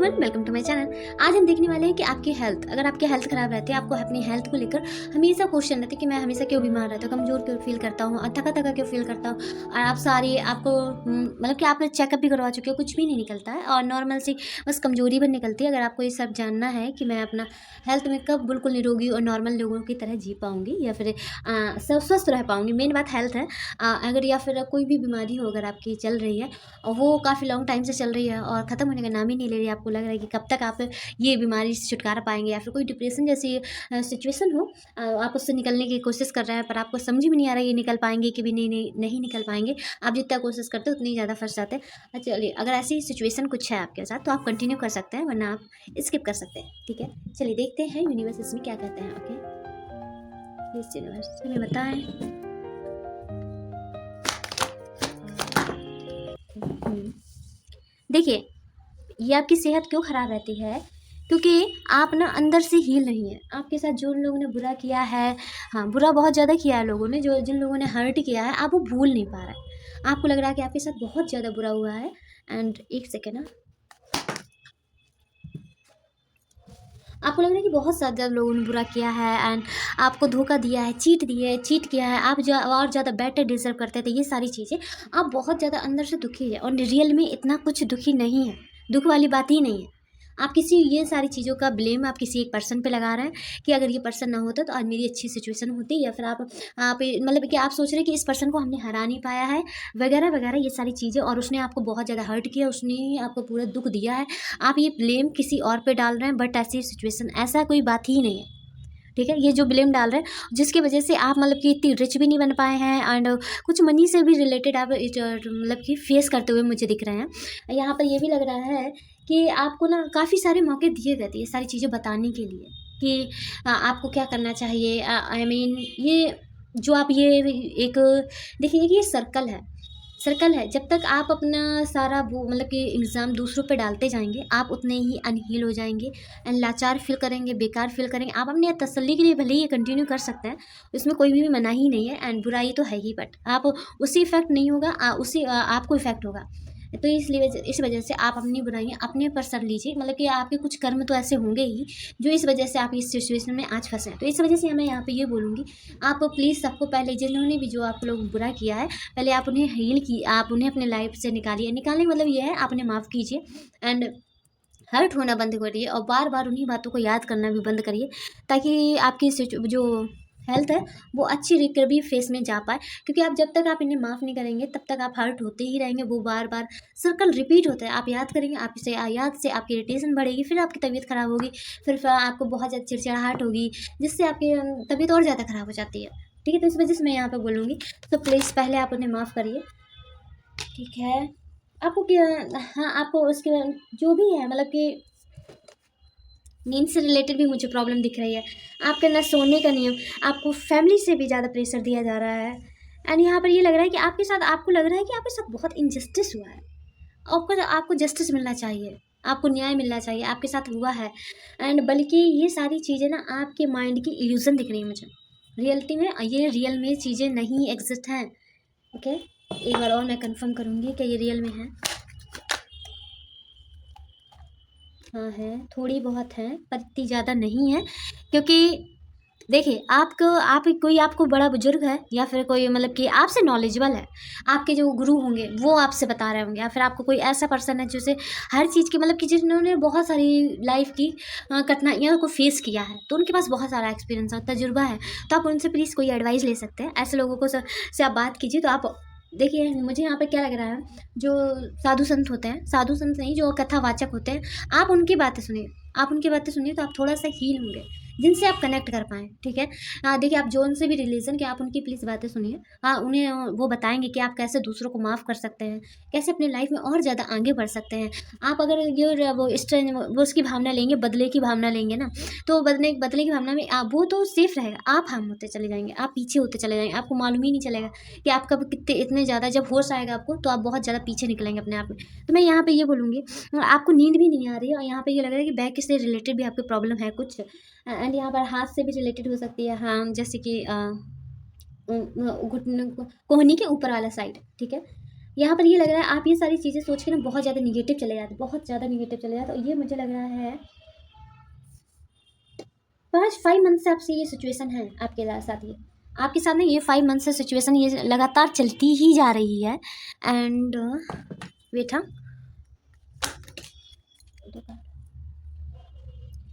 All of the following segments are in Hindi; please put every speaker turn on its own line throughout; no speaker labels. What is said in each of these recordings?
Everyone, welcome to my channel. आज हम देखने वाले हैं कि आपकी हेल्थ, अगर आपकी हेल्थ खराब रहती है, आपको अपनी हेल्थ को लेकर हमेशा क्वेश्चन रहते हैं कि मैं हमेशा क्यों बीमार रहता हूँ, कमजोर क्यों फील करता हूँ और थका थका क्यों फील करता हूँ। और आप सारी आपको मतलब कि आपने चेकअप भी करवा चुके हो, कुछ भी नहीं निकलता है और नॉर्मल सी बस कमजोरी भी निकलती है। अगर आपको ये सब जानना है कि मैं अपना हेल्थ में कब बिल्कुल निरोगी और नॉर्मल लोगों की तरह जी पाऊँगी या फिर स्वस्थ रह पाऊँगी, मेन बात हेल्थ है। अगर या फिर कोई भी बीमारी हो अगर आपकी चल रही है और वो काफ़ी लॉन्ग टाइम से चल रही है और ख़त्म होने का नाम ही नहीं ले रही है, आपको लग रहा है कि कब तक आप ये बीमारी से छुटकारा पाएंगे या फिर कोई डिप्रेशन जैसी सिचुएशन हो, आप उससे निकलने की कोशिश कर रहे हैं पर आपको समझ में नहीं आ रहा है ये निकल पाएंगे कि भी नहीं निकल पाएंगे। आप जितना कोशिश करते हो उतनी ज़्यादा फंस जाते हैं। चलिए, अगर ऐसी सिचुएशन कुछ है आपके साथ तो आप कंटिन्यू कर सकते हैं, वरना आप स्किप कर सकते हैं। ठीक है, चलिए देखते हैं यूनिवर्स इसमें क्या कहते हैं। ओके, प्लीज यूनिवर्स हमें बताएं। देखिए, ये आपकी सेहत क्यों ख़राब रहती है, क्योंकि आप ना अंदर से हील नहीं है। आपके साथ जो लोगों ने बुरा किया है, हाँ बुरा बहुत ज़्यादा किया है लोगों ने, जो जिन लोगों ने हर्ट किया है, आप वो भूल नहीं पा रहे हैं। आपको लग रहा है कि आपके साथ बहुत ज़्यादा बुरा हुआ है। एंड एक सेकेंड ना, आपको लग रहा है कि बहुत ज़्यादा लोगों ने बुरा किया है एंड आपको धोखा दिया है, चीट किया है, आप जो और ज़्यादा बेटर डिजर्व करते थे, ये सारी चीज़ें आप बहुत ज़्यादा अंदर से दुखी है और रियल में इतना कुछ दुखी नहीं है, दुख वाली बात ही नहीं है। आप किसी ये सारी चीज़ों का ब्लेम आप किसी एक पर्सन पे लगा रहे हैं कि अगर ये पर्सन ना होता तो आज मेरी अच्छी सिचुएशन होती, या फिर आप मतलब कि आप सोच रहे हैं कि इस पर्सन को हमने हरा नहीं पाया है, वगैरह वगैरह ये सारी चीज़ें, और उसने आपको बहुत ज़्यादा हर्ट किया, उसने आपको पूरा दुख दिया है। आप ये ब्लेम किसी और पे डाल रहे हैं, बट ऐसी सिचुएशन ऐसा कोई बात ही नहीं है। ठीक है, ये जो ब्लेम डाल रहे हैं जिसकी वजह से आप मतलब कि इतनी रिच भी नहीं बन पाए हैं एंड कुछ मनी से भी रिलेटेड आप मतलब कि फेस करते हुए मुझे दिख रहे हैं। यहाँ पर ये भी लग रहा है कि आपको ना काफ़ी सारे मौके दिए गए थे ये सारी चीज़ें बताने के लिए कि आपको क्या करना चाहिए। आई मीन ये जो आप ये एक देखिए कि ये सर्कल है। जब तक आप अपना सारा वो मतलब कि एग्ज़ाम दूसरों पे डालते जाएंगे, आप उतने ही अनहील हो जाएंगे एंड लाचार फील करेंगे, बेकार फील करेंगे। आप अपने तसल्ली के लिए भले ही ये कंटिन्यू कर सकते हैं, इसमें कोई भी मनाही नहीं है एंड बुराई तो है ही, बट आप उसी इफेक्ट नहीं होगा, आपको इफेक्ट होगा। तो इसलिए इस वजह से आप अपनी बुराइयाँ अपने पर सर लीजिए, मतलब कि आपके कुछ कर्म तो ऐसे होंगे ही जो इस वजह से आप इस सिचुएशन में आज फंसे हैं। तो इस वजह से मैं यहाँ पे ये बोलूँगी, आप प्लीज़ सबको पहले जिन्होंने भी जो आप लोग बुरा किया है, पहले आप उन्हें हील की, आप उन्हें अपने लाइफ से निकालिए। निकालने का मतलब ये है आप उन्हें माफ़ कीजिए एंड हर्ट होना बंद करिए और बार बार उन्हीं बातों को याद करना भी बंद करिए, ताकि आपकी जो हेल्थ है वो अच्छी रिकवरी फेस में जा पाए। क्योंकि आप जब तक आप इन्हें माफ़ नहीं करेंगे तब तक आप हर्ट होते ही रहेंगे, वो बार बार सर्कल रिपीट होता है। आप याद करेंगे, आप इसे याद से आपकी इरिटेशन बढ़ेगी, फिर आपकी तबीयत ख़राब होगी, फिर आपको बहुत ज़्यादा चिड़चिड़ाहट होगी, जिससे आपकी तबीयत और ज़्यादा ख़राब हो जाती है। ठीक है, तो इस वजह से मैं यहाँ पर बोलूँगी, तो प्लीज़ पहले आप उन्हें माफ़ करिए। ठीक है, आपको क्या, हाँ आपको उसके जो भी है मतलब कि नींद से रिलेटेड भी मुझे प्रॉब्लम दिख रही है, आपके अंदर सोने का नियम, आपको फैमिली से भी ज़्यादा प्रेशर दिया जा रहा है एंड यहाँ पर ये लग रहा है कि आपके साथ, आपको लग रहा है कि आपके साथ बहुत इनजस्टिस हुआ है। आपको जस्टिस मिलना चाहिए, आपको न्याय मिलना चाहिए, आपके साथ हुआ है एंड बल्कि ये सारी चीज़ें ना आपके माइंड की इल्यूजन दिख रही है मुझे। रियलिटी में ये रियल में चीज़ें नहीं एग्जिस्ट हैं। ओके, एक बार और मैं कंफर्म करूँगी कि ये रियल में है। हाँ है, थोड़ी बहुत है पर इतनी ज़्यादा नहीं है। क्योंकि देखिए, आपको बड़ा बुजुर्ग है या फिर कोई मतलब कि आपसे नॉलेजेबल है, आपके जो गुरु होंगे वो आपसे बता रहे होंगे, या फिर आपको कोई ऐसा पर्सन है जिसे हर चीज़ की मतलब कि जिन्होंने बहुत सारी लाइफ की कठिनाइयों को फेस किया है, तो उनके पास बहुत सारा एक्सपीरियंस और तजुर्बा है। तो आप उनसे प्लीज़ कोई एडवाइस ले सकते हैं। ऐसे लोगों को से आप बात कीजिए। तो आप देखिए, मुझे यहाँ पे क्या लग रहा है, जो साधु संत होते हैं, साधु संत नहीं, जो कथावाचक होते हैं, आप उनकी बातें सुनिए। आप उनकी बातें सुनिए तो आप थोड़ा सा हील होंगे, जिनसे आप कनेक्ट कर पाएँ। ठीक है, देखिए आप जो उनसे भी रिलीजन के, आप उनकी प्लीज़ बातें सुनिए। उन्हें वो बताएंगे कि आप कैसे दूसरों को माफ़ कर सकते हैं, कैसे अपनी लाइफ में और ज़्यादा आगे बढ़ सकते हैं। आप अगर ये वो स्ट्रेन वो उसकी भावना लेंगे, बदले की भावना लेंगे ना, तो बदले की भावना में वो तो सेफ रहेगा, आप हार्म होते चले जाएंगे, आप पीछे होते चले जाएंगे, आपको मालूम ही नहीं चलेगा कि आप कब कितने इतने ज़्यादा, जब होश आएगा आपको तो आप बहुत ज़्यादा पीछे निकलेंगे अपने आप में। तो मैं यहाँ पे ये बोलूँगी, आपको नींद भी नहीं आ रही है और यहाँ पे ये लग रहा है कि बैक से रिलेटेड भी आपकी प्रॉब्लम है कुछ एंड यहाँ पर हाथ से भी रिलेटेड हो सकती है। हाँ, जैसे कि घुटने कोहनी के ऊपर वाला साइड। ठीक है, यहाँ पर ये लग रहा है आप ये सारी चीज़ें सोच के ना बहुत ज़्यादा निगेटिव चले जाते, बहुत ज़्यादा निगेटिव चले जाते। और ये मुझे लग रहा है 5 मंथ से आपसे ये सिचुएशन है आपके साथ। ये आपके साथ ना ये 5 मंथ से सिचुएशन ये लगातार चलती ही जा रही है। एंड वेट, हाँ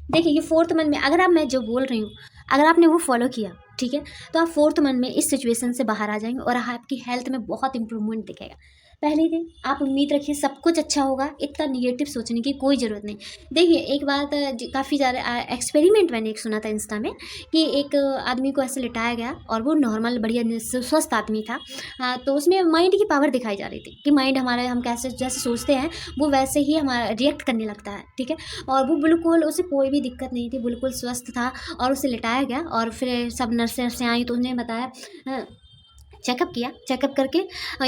देखिए ये 4th मंथ में अगर आप, मैं जो बोल रही हूँ, अगर आपने वो फॉलो किया, ठीक है, तो आप 4th मंथ में इस सिचुएशन से बाहर आ जाएंगे और आपकी हेल्थ में बहुत इंप्रूवमेंट दिखेगा। पहले दिन आप उम्मीद रखिए सब कुछ अच्छा होगा, इतना निगेटिव सोचने की कोई ज़रूरत नहीं। देखिए एक बात काफ़ी ज़्यादा एक्सपेरिमेंट मैंने एक सुना था इंस्टा में कि एक आदमी को ऐसे लिटाया गया और वो नॉर्मल बढ़िया स्वस्थ आदमी था। तो उसमें माइंड की पावर दिखाई जा रही थी कि माइंड हमारा, हम कैसे जैसे सोचते हैं वो वैसे ही हमारा रिएक्ट करने लगता है, ठीक है। और वो बिल्कुल, उसे कोई भी दिक्कत नहीं थी, बिल्कुल स्वस्थ था। और उसे लिटाया गया और फिर सब नर्सें आई तो उन्हें बताया, चेकअप किया, चेकअप करके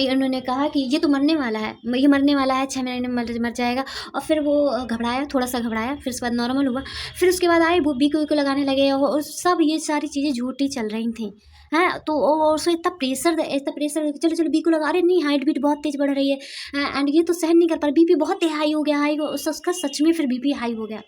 उन्होंने कहा कि ये तो मरने वाला है, ये मरने वाला है, 6 महीने में मर जाएगा। और फिर वो घबराया, थोड़ा सा घबराया, फिर उसके बाद नॉर्मल हुआ। फिर उसके बाद आए वो बीको को लगाने लगे और सब ये सारी चीज़ें झूठी चल रही थी, हैं। तो उसको इतना प्रेशर, चलो चलो बीको लगा, अरे नहीं हार्ट बीट बहुत तेज़ बढ़ रही है एंड ये तो सहन नहीं कर पा रहा, बीपी बहुत हाई हो गया, उसका सच में फिर बीपी हाई हो गया,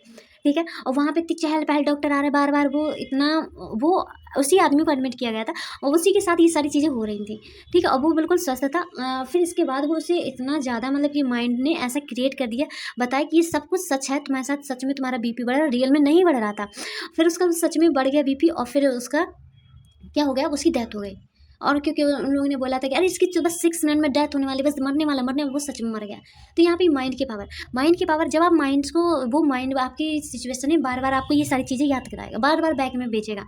ठीक है। और वहाँ पे इतनी चहल पहल, डॉक्टर आ रहे बार बार, वो इतना, वो उसी आदमी को एडमिट किया गया था और उसी के साथ ये सारी चीज़ें हो रही थी, ठीक है। और वो बिल्कुल स्वस्थ था। फिर इसके बाद वो उसे इतना ज़्यादा, मतलब कि माइंड ने ऐसा क्रिएट कर दिया, बताया कि ये सब कुछ सच है, तुम्हारे साथ सच में तुम्हारा बीपी बढ़ रहा है, रियल में नहीं बढ़ रहा था। फिर उसका सच में बढ़ गया बीपी और फिर उसका क्या हो गया, उसकी डेथ हो गई। और क्योंकि उन लोगों ने बोला था कि अरे इसकी तो बस 6 मिनट में डेथ होने वाली, बस मरने वाला, वो सच में मर गया। तो यहाँ पे माइंड की पावर, जब आप माइंड को, वो माइंड आपकी सिचुएशन में बार बार आपको ये सारी चीज़ें याद कराएगा, बार बार बैक में भेजेगा।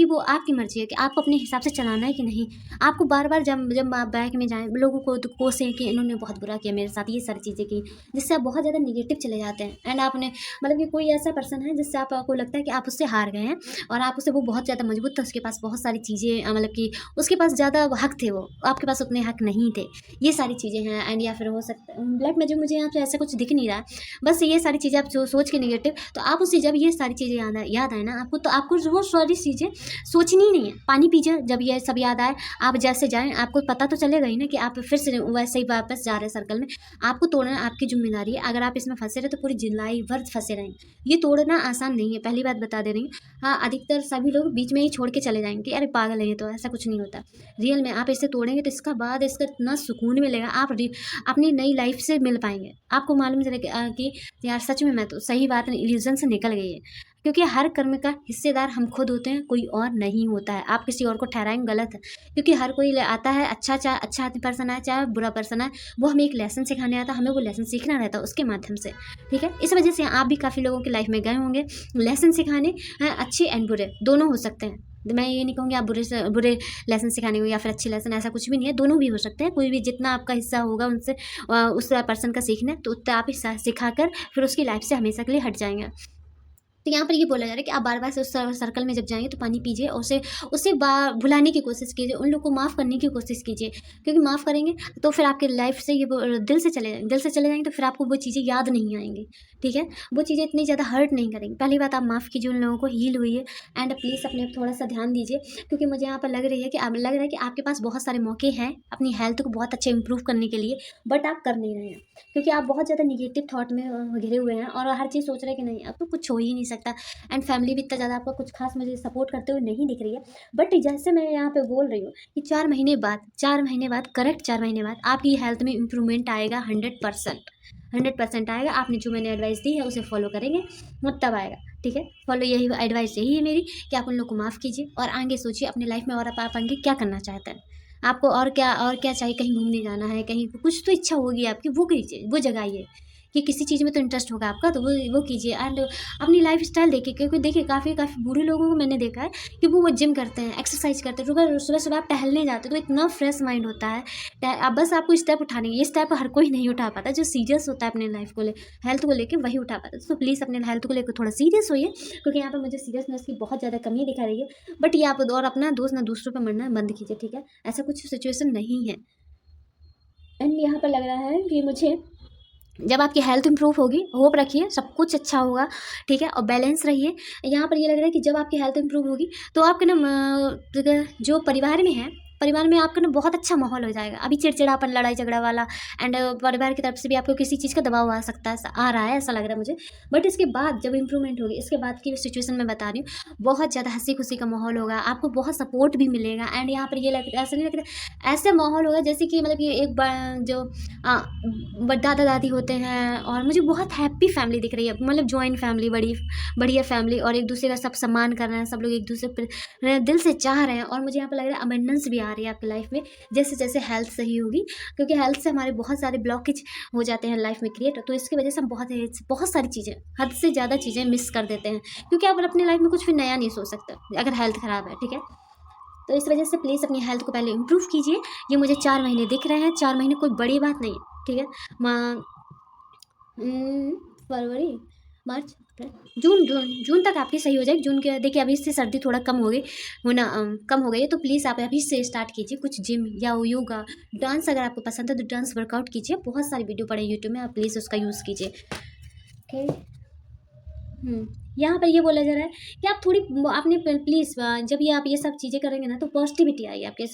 वो आपकी मर्जी है कि आपको अपने हिसाब से चलाना है कि नहीं। आपको बार बार जब जब आप बैक में जाएँ, लोगों को तो कोसें कि इन्होंने बहुत बुरा किया मेरे साथ, ये सारी चीज़ें की, जिससे आप बहुत ज़्यादा निगेटिव चले जाते हैं। एंड आपने, मतलब कि कोई ऐसा पर्सन है जिससे आपको लगता है कि आप उससे हार गए हैं और आप उससे, वो बहुत ज़्यादा मजबूत था, उसके पास बहुत सारी चीज़ें, मतलब कि उसके पास ज़्यादा हक थे, वो आपके पास उतने हक नहीं थे, ये सारी चीज़ें हैं। एंड या फिर हो सकता है ब्लड में जो मुझे यहाँ पे ऐसा कुछ दिख नहीं रहा है, बस ये सारी चीज़ें आप जो सोच के निगेटिव, तो आप उससे जब ये सारी चीज़ें याद आए ना आपको, तो आपको वो सारी चीज़ें सोचनी ही नहीं है। पानी पीजिए, जब ये सब याद आए, आप जैसे जाएँ आपको पता तो चलेगा ही ना कि आप फिर से वैसे ही वापस जा रहे हैं सर्कल में। आपको तोड़ना आपकी जिम्मेदारी है, अगर आप इसमें फंसे रहे तो पूरी जिंदगी भर फंसे रहेंगे। ये तोड़ना आसान नहीं है, पहली बात बता दे रही हूँ। हाँ, अधिकतर सभी लोग बीच में ही छोड़ के चले जाएंगे कि अरे पागल है ये, तो ऐसा कुछ नहीं होता। रियल में आप इसे तोड़ेंगे तो इसका बाद इसका इतना सुकून मिलेगा, आप अपनी नई लाइफ से मिल पाएंगे। आपको मालूम चलेगा कि यार सच में मैं तो सही बात नहीं, इल्यूजन से निकल गई है। क्योंकि हर कर्म का हिस्सेदार हम खुद होते हैं, कोई और नहीं होता है। आप किसी और को ठहराएंगे गलत है, क्योंकि हर कोई आता है, अच्छा चाहे अच्छा पर्सन है चाहे बुरा पर्सन है, वो हमें एक लेसन सिखाने आता है, हमें वो लेसन सीखना रहता है उसके माध्यम से, ठीक है। इस वजह से आप भी काफ़ी लोगों की लाइफ में गए होंगे लेसन सिखाने, अच्छे एंड बुरे दोनों हो सकते हैं। मैं ये नहीं कहूँगी आप बुरे लेसन सिखाने को या फिर अच्छे लेसन, ऐसा कुछ भी नहीं है, दोनों भी हो सकते हैं। कोई भी जितना आपका हिस्सा होगा उनसे, उस पर्सन का सीखना है, तो उतना आप सिखाकर फिर उसकी लाइफ से हमेशा के लिए हट जाएंगे। तो यहाँ पर ये बोला जा रहा है कि आप बार बार से उस सर्कल में जब जाएंगे तो पानी पीजिए और उसे भुलाने की कोशिश कीजिए, उन लोग को माफ़ करने की कोशिश कीजिए, क्योंकि माफ़ करेंगे तो फिर आपके लाइफ से ये दिल से चले जाएंगे, तो फिर आपको वो चीज़ें याद नहीं आएंगी, ठीक है। वो चीज़ें इतनी ज़्यादा हर्ट नहीं करेंगी। पहली बात, आप माफ़ कीजिए उन लोगों को, हील हुई है। एंड प्लीज़ अपने थोड़ा सा ध्यान दीजिए, क्योंकि मुझे यहाँ पर लग रहा है कि आपके पास बहुत सारे मौके हैं अपनी हेल्थ को बहुत अच्छे इंप्रूव करने के लिए, बट आप कर नहीं रहे हैं, क्योंकि आप बहुत ज़्यादा निगेटिव थॉट में घिरे हुए हैं और हर चीज़ सोच रहे हैं कि नहीं अब तो कुछ हो ही नहीं सकता। एंड फैमिली भी इतना ज़्यादा आपका कुछ खास मुझे सपोर्ट करते हुए नहीं दिख रही है। बट जैसे मैं यहाँ पे बोल रही हूँ कि 4 महीने बाद करेक्ट 4 महीने बाद आपकी हेल्थ में इंप्रूवमेंट आएगा 100% आएगा। आपने जो मैंने एडवाइस दी है उसे फॉलो करेंगे तब आएगा, ठीक है। फॉलो, यही एडवाइस यही है मेरी कि आप उन लोग को माफ़ कीजिए और आगे सोचिए अपनी लाइफ में, और आप आगे क्या करना चाहते हैं, आपको और क्या चाहिए। कहीं घूमने जाना है, कहीं कुछ तो इच्छा होगी आपकी, वो कीजिए, वो जगाइए। कि किसी चीज़ में तो इंटरेस्ट होगा आपका, तो वो कीजिए। एंड अपनी लाइफ स्टाइल देखिए, क्योंकि देखिए काफ़ी बुरे लोगों को मैंने देखा है कि वो जिम करते हैं, एक्सरसाइज करते हैं, सुबह आप टहलने जाते हैं तो इतना फ्रेश माइंड होता है। अब बस आपको स्टेप उठाने, ये स्टेप हर कोई नहीं उठा पाता, जो सीरियस होता है अपने लाइफ को हेल्थ को लेकर वही उठा पाता है। तो प्लीज़ अपने हेल्थ को लेकर थोड़ा सीरियस होइए, क्योंकि यहाँ पर मुझे सीरियसनेस की बहुत ज़्यादा कमी दिखा रही है। बट ये आप और अपना दोस्त ना दूसरों पर मरना बंद कीजिए, ठीक है। ऐसा कुछ सिचुएशन नहीं है। एंड यहाँ पर लग रहा है कि मुझे, जब आपकी हेल्थ इंप्रूव होगी, होप रखिए सब कुछ अच्छा होगा, ठीक है। और बैलेंस रहिए। यहाँ पर ये लग रहा है कि जब आपकी हेल्थ इंप्रूव होगी तो आपके ना जो परिवार में है, परिवार में आपका ना बहुत अच्छा माहौल हो जाएगा। अभी चिड़चिड़ापन, लड़ाई झगड़ा वाला एंड परिवार की तरफ से भी आपको किसी चीज़ का दबाव आ सकता है, आ रहा है, ऐसा लग रहा है मुझे। बट इसके बाद जब इंप्रूवमेंट होगी, इसके बाद की सिचुएशन मैं बता रही हूँ, बहुत ज़्यादा हंसी खुशी का माहौल होगा, आपको बहुत सपोर्ट भी मिलेगा एंड यहाँ पर ये ऐसा नहीं लगता, ऐसे माहौल होगा जैसे कि मतलब ये एक जो दादा दादी होते हैं, और मुझे बहुत हैप्पी फैमिली दिख रही है, मतलब जॉइंट फैमिली, बड़ी बढ़िया फैमिली, और एक दूसरे का सब सम्मान कर रहे हैं, सब लोग एक दूसरे पर दिल से चाह रहे हैं। और मुझे यहाँ पर लग रहा है अबंडेंस भी आ रही है आपकी लाइफ में, जैसे जैसे हेल्थ सही होगी, क्योंकि हेल्थ से हमारे बहुत सारे ब्लॉकेज हो जाते हैं लाइफ में क्रिएट, तो इसकी वजह से हम बहुत बहुत सारी चीज़ें, हद से ज़्यादा चीज़ें मिस कर देते हैं, क्योंकि आप अपनी लाइफ में कुछ भी नया नहीं सोच सकते अगर हेल्थ ख़राब है, ठीक है। तो इस वजह से प्लीज़ अपनी हेल्थ को पहले इम्प्रूव कीजिए। ये मुझे 4 महीने दिख रहे हैं, 4 महीने कोई बड़ी बात नहीं है, ठीक है। फरवरी, मार्च, अप्रैल, जून तक आपकी सही हो जाएगी। जून के देखिए, अभी से सर्दी थोड़ा कम हो गई होना, कम हो गई है, तो प्लीज़ आप अभी से स्टार्ट कीजिए कुछ जिम या योगा, डांस अगर आपको पसंद है तो डांस वर्कआउट कीजिए। बहुत सारी वीडियो पड़े यूट्यूब में, आप प्लीज़ उसका यूज़ कीजिए, ओके। यहाँ पर ये बोला जा रहा है कि आप थोड़ी आपने प्लीज़, जब ये आप ये सब चीज़ें करेंगे ना, तो पॉजिटिविटी आएगी आपके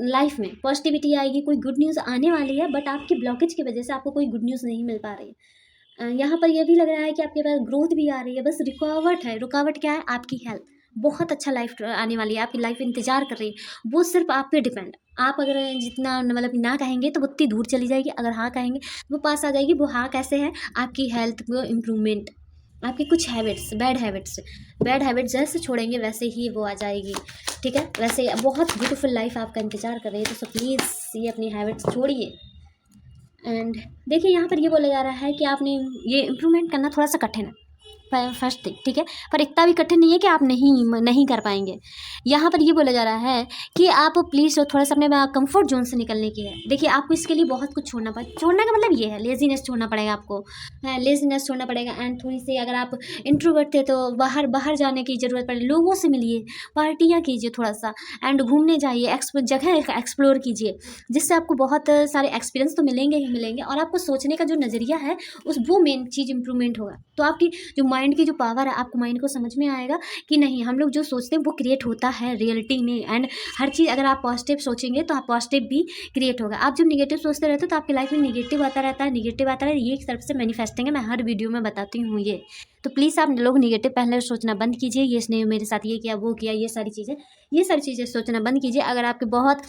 लाइफ में, पॉजिटिविटी आएगी, कोई गुड न्यूज़ आने वाली है, बट आपकी ब्लॉकेज की वजह से आपको कोई गुड न्यूज़ नहीं मिल पा रही है। यहाँ पर यह भी लग रहा है कि आपके पास ग्रोथ भी आ रही है, बस रुकावट है। रुकावट क्या है? आपकी हेल्थ। बहुत अच्छा लाइफ आने वाली है, आपकी लाइफ इंतजार कर रही है, वो सिर्फ आप पे डिपेंड। आप अगर जितना मतलब ना कहेंगे तो वो उतनी दूर चली जाएगी, अगर हाँ कहेंगे वो पास आ जाएगी। वो हाँ कैसे है? आपकी हेल्थ को इम्प्रूवमेंट, आपकी कुछ हैबिट्स, बैड हैबिट्स जैसे छोड़ेंगे वैसे ही वो आ जाएगी, ठीक है। वैसे बहुत ब्यूटीफुल लाइफ आपका इंतजार कर रही है, तो सो प्लीज़ ये अपनी हैबिट्स छोड़िए। एंड देखिए, यहाँ पर ये बोला जा रहा है कि आपने ये इम्प्रूवमेंट करना थोड़ा सा कठिन है, फर्स्ट थिंग, ठीक है, पर इतना भी कठिन नहीं है कि आप नहीं कर पाएंगे। यहाँ पर ये बोला जा रहा है कि आप प्लीज़ थोड़ा सा अपने कंफर्ट जोन से निकलने की है। देखिए, आपको इसके लिए बहुत कुछ छोड़ने का मतलब ये है, लेजीनेस छोड़ना पड़ेगा आपको, लेजीनेस छोड़ना पड़ेगा। एंड थोड़ी सी अगर आप इंट्रोवर्ट थे तो बाहर जाने की ज़रूरत पड़े, लोगों से मिलिए, पार्टियाँ कीजिए थोड़ा सा, एंड घूमने जाइए, जगह एक्सप्लोर कीजिए, जिससे आपको बहुत सारे एक्सपीरियंस तो मिलेंगे ही मिलेंगे, और आपको सोचने का जो नज़रिया है वो मेन चीज़ इंप्रूवमेंट होगा। तो आपकी जो माइंड की जो पावर है, आपको माइंड को समझ में आएगा कि नहीं, हम लोग जो सोचते हैं वो क्रिएट होता है रियलिटी में। एंड हर चीज़ अगर आप पॉजिटिव सोचेंगे तो आप पॉजिटिव भी क्रिएट होगा। आप जब निगेटिव सोचते रहते हो तो आपकी लाइफ में निगेटिव आता रहता है, निगेटिव आता है। ये एक तरफ से मैनिफेस्टिंग है, मैं हर वीडियो में बताती हूँ ये। तो प्लीज़ आप लोग निगेटिव पहले सोचना बंद कीजिए, ये इसने मेरे साथ ये किया, वो किया, ये सारी चीज़ें सोचना बंद कीजिए। अगर आपके बहुत,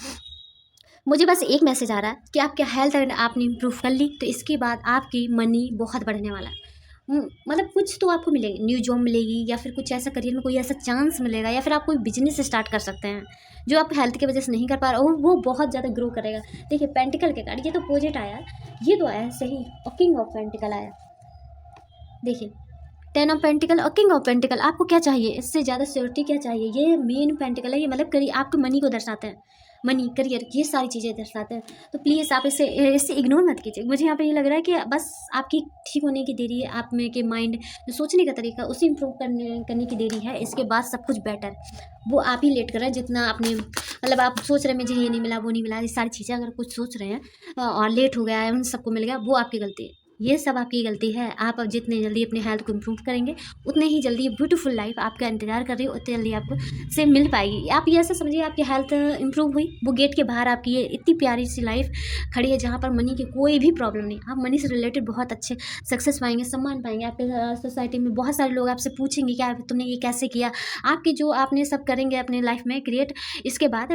मुझे बस एक मैसेज आ रहा है कि आपकी हेल्थ अगर आपने इम्प्रूव कर ली तो इसके बाद आपकी मनी बहुत बढ़ने वाला है। मतलब कुछ तो आपको मिलेगा, न्यू जॉब मिलेगी, या फिर कुछ ऐसा करियर में कोई ऐसा चांस मिलेगा, या फिर आप कोई बिजनेस स्टार्ट कर सकते हैं जो आप हेल्थ की वजह से नहीं कर पा रहे हो, वो बहुत ज़्यादा ग्रो करेगा। देखिए, पेंटिकल के कार्ड, ये तो पोजेट आया, ये तो आया सही, और किंग ऑफ पेंटिकल आया। देखिए, 10 ऑफ पेंटिकल और किंग ऑफ पेंटिकल, आपको क्या चाहिए? इससे ज़्यादा श्योरिटी क्या चाहिए? ये मेन पेंटिकल है, ये मतलब करियर, आपके मनी को दर्शाते हैं, मनी, करियर, ये सारी चीज़ें दर्शाते हैं। तो प्लीज़ आप इससे इग्नोर मत कीजिए। मुझे यहाँ पे ये लग रहा है कि बस आपकी ठीक होने की देरी है, आप में के माइंड जो सोचने का तरीका उसे इम्प्रूव करने की देरी है। इसके बाद सब कुछ बेटर, वो आप ही लेट कर रहे हैं। जितना आपने मतलब आप सोच रहे हैं मुझे ये नहीं मिला, वो नहीं मिला, ये सारी चीज़ें अगर कुछ सोच रहे हैं और लेट हो गया है, उन सबको मिल गया, वो आपकी गलती है। ये सब आपकी गलती है। आप अब जितने जल्दी अपने हेल्थ को इम्प्रूव करेंगे, उतने ही जल्दी ब्यूटीफुल लाइफ आपका इंतजार कर रही है, उतनी जल्दी आपको से मिल पाएगी। आप ये ऐसा समझिए, आपकी हेल्थ इम्प्रूव हुई, वो गेट के बाहर आपकी ये इतनी प्यारी सी लाइफ खड़ी है, जहाँ पर मनी की कोई भी प्रॉब्लम नहीं। आप मनी से रिलेटेड बहुत अच्छे सक्सेस पाएंगे, सम्मान पाएंगे। आपके सोसाइटी में बहुत सारे लोग आपसे पूछेंगे क्या तुमने ये कैसे किया, आपके जो आपने सब करेंगे अपने लाइफ में क्रिएट। इसके बाद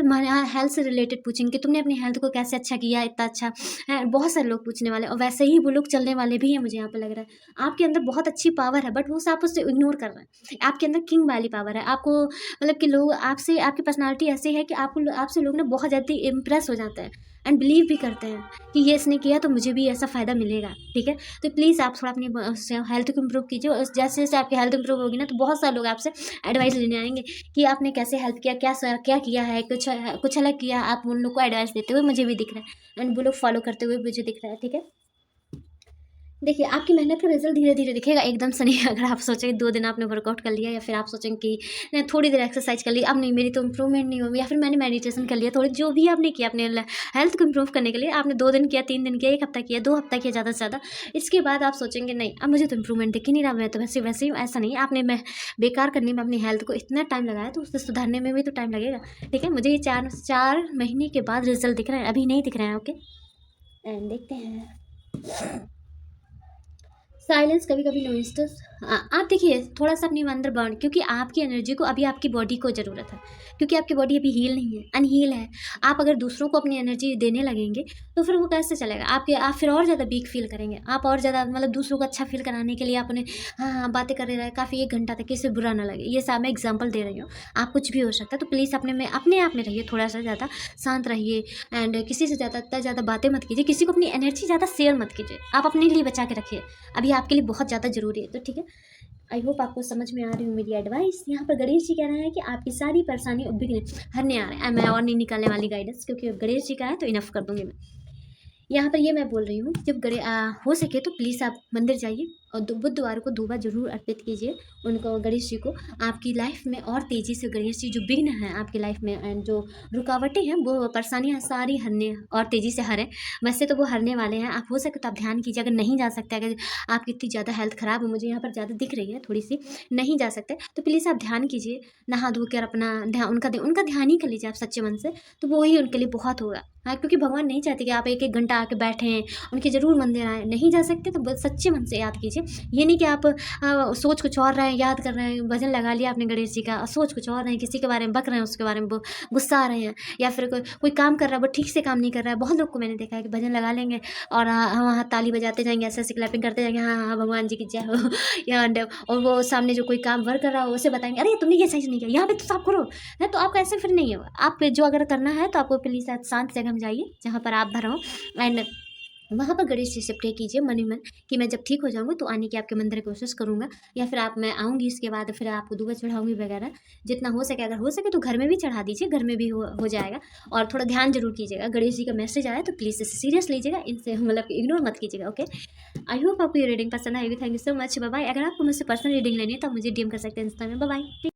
हेल्थ से रिलेटेड पूछेंगे कि तुमने अपनी हेल्थ को कैसे अच्छा किया, इतना अच्छा है। बहुत सारे लोग पूछने वाले, और वैसे ही वो लोग चलने वाले भी हैं। मुझे यहाँ पे लग रहा है आपके अंदर बहुत अच्छी पावर है, बट वो आप उससे इग्नोर कर रहे हैं। आपके अंदर किंग वाली पावर है। आपको मतलब कि लोग आपसे, आपकी पर्सनालिटी ऐसी है कि आपसे लोग ना बहुत जल्दी इम्प्रेस हो जाते हैं एंड बिलीव भी करते हैं कि ये इसने किया तो मुझे भी ऐसा फ़ायदा मिलेगा, ठीक है। तो प्लीज़ आप थोड़ा अपनी हेल्थ को इम्प्रूव कीजिए, और जैसे जैसे आपकी हेल्थ इम्प्रूव होगी ना, तो बहुत सारे लोग आपसे एडवाइस लेने आएंगे कि आपने कैसे हेल्प किया, क्या किया है, कुछ अलग किया। आप उन लोग को एडवाइस देते हुए मुझे भी दिख रहा है, एंड वो लोग फॉलो करते हुए मुझे दिख रहा है, ठीक है। देखिए, आपकी मेहनत का रिज़ल्ट धीरे-धीरे दिखेगा, एकदम से नहीं। अगर आप सोचेंगे 2 दिन आपने वर्कआउट कर लिया या फिर आप सोचेंगे कि नहीं थोड़ी देर एक्सरसाइज कर ली, अब नहीं मेरी तो इम्प्रूवमेंट नहीं हुई या फिर मैंने मेडिटेशन कर लिया, थोड़ी जो भी आपने किया अपने हेल्थ को इम्प्रूव करने के लिए आपने 2 दिन किया, 3 दिन किया, 1 हफ्ता किया, 2 हफ्ता किया ज़्यादा से ज़्यादा। इसके बाद आप सोचेंगे नहीं, अब मुझे तो इम्प्रूवमेंट दिख ही नहीं रहा, मैं तो वैसे ही ऐसा नहीं है, आपने मैं बेकार करने में अपनी हेल्थ को इतना टाइम लगाया तो उसे सुधारने में भी तो टाइम लगेगा, ठीक है? मुझे ये 4 महीने के बाद रिज़ल्ट दिख रहे हैं, अभी नहीं दिख रहे हैं, ओके? एंड देखते हैं। साइलेंस कभी-कभी नॉइज़ आप देखिए थोड़ा-सा अपने अंदर बर्न, क्योंकि आपकी एनर्जी को अभी आपकी बॉडी को ज़रूरत है, क्योंकि आपकी बॉडी अभी हील नहीं है, अनहील है। आप अगर दूसरों को अपनी एनर्जी देने लगेंगे, तो फिर वो कैसे चलेगा? आप फिर और ज़्यादा वीक फ़ील करेंगे। आप और ज़्यादा मतलब दूसरों को अच्छा फ़ील कराने के लिए आप उन्हें हाँ, हाँ, बातें करे रहे काफ़ी 1 घंटा तक, किसी से बुरा ना लगे। ये सब मैं एग्ज़ाम्पल दे रही हूँ। आप कुछ भी हो सकता है, तो प्लीज़ अपने आप में रहिए, थोड़ा-सा ज़्यादा शांत रहिए एंड किसी से ज़्यादा इतना ज़्यादा बातें मत कीजिए, किसी को अपनी एनर्जी ज़्यादा शेयर मत कीजिए। आप अपने लिए बचा के रखिए। अभी आपके लिए बहुत ज़्यादा ज़रूरी है, तो ठीक है? आई होप आपको समझ में आ रही हूँ मेरी एडवाइस। यहाँ पर गणेश जी कह रहे हैं कि आपकी सारी परेशानी उद्विग्न हरने आ रहे हैं। मैं और नहीं निकालने वाली गाइडेंस, क्योंकि गणेश जी का है तो इनफ कर दूंगी मैं। यहाँ पर ये मैं बोल रही हूँ, जब हो सके तो प्लीज़ आप मंदिर जाइए और बुधवार को दूबा जरूर अर्पित कीजिए उनको, गणेश जी को। आपकी लाइफ में और तेज़ी से गणेश जी जो विघ्न हैं आपकी लाइफ में एंड जो रुकावटें हैं वो परेशानियाँ सारी हरने और तेज़ी से हरें। वैसे तो वो हरने वाले हैं। आप हो सके तो आप ध्यान कीजिए। अगर नहीं जा सकते, अगर आपकी इतनी ज़्यादा हेल्थ ख़राब है, मुझे यहाँ पर ज़्यादा दिख रही है थोड़ी सी, नहीं जा सकते तो प्लीज़ आप ध्यान कीजिए। नहा धो कर अपना ध्यान उनका ध्यान ही कर लीजिए आप सच्चे मन से, तो वो ही उनके लिए बहुत होगा। हाँ, क्योंकि भगवान नहीं चाहते कि आप 1-1 घंटा आके बैठें, उनके ज़रूर मंदिर आएँ। नहीं जा सकते तो बस सच्चे मन से याद कीजिए। ये नहीं कि आप सोच कुछ और रहे हैं, याद कर रहे हैं, भजन लगा लिया आपने गणेश जी का और सोच कुछ और रहे हैं, किसी के बारे में बक रहे हैं, उसके बारे में गुस्सा आ रहे हैं, या फिर कोई काम कर रहा है वो ठीक से काम नहीं कर रहा है। बहुत लोग को मैंने देखा है कि भजन लगा लेंगे और वहाँ ताली बजाते जाएँगे, ऐसे-ऐसे क्लैपिंग करते जाएँगे, हाँ, हाँ, भगवान जी की जय हो। या और वो सामने जो कोई काम वर्क कर रहा हो उसे बताएँगे, अरे तुमने ये सही से नहीं किया, यहाँ पे तो साफ करो। है तो आपका ऐसे फिर नहीं होगा। आप जो अगर करना है तो आपको प्लीज़ शांत जगह में जाइए जहाँ पर आप भर हो एंड वहाँ पर गणेश जी से प्रे कीजिए मन ही मन कि मैं जब ठीक हो जाऊँगी तो आने की आपके मंदिर की कोशिश करूँगा, या फिर मैं आऊँगी इसके बाद फिर आपको दूबा चढ़ाऊँगी वगैरह। जितना हो सके, अगर हो सके तो घर में भी चढ़ा दीजिए, घर में भी हो जाएगा। और थोड़ा ध्यान जरूर कीजिएगा, गणेश जी का मैसेज आया तो प्लीज़ इसे सीरियस लीजिएगा, इनसे मतलब इग्नोर मत कीजिएगा, ओके? आई होप आपको ये रीडिंग पसंद आएगी। Thank you so much, bye bye. अगर आपको मुझसे पर्सनल रीडिंग लेनी है तो आप मुझे डीएम कर सकते हैं इंस्टा में। Bye bye.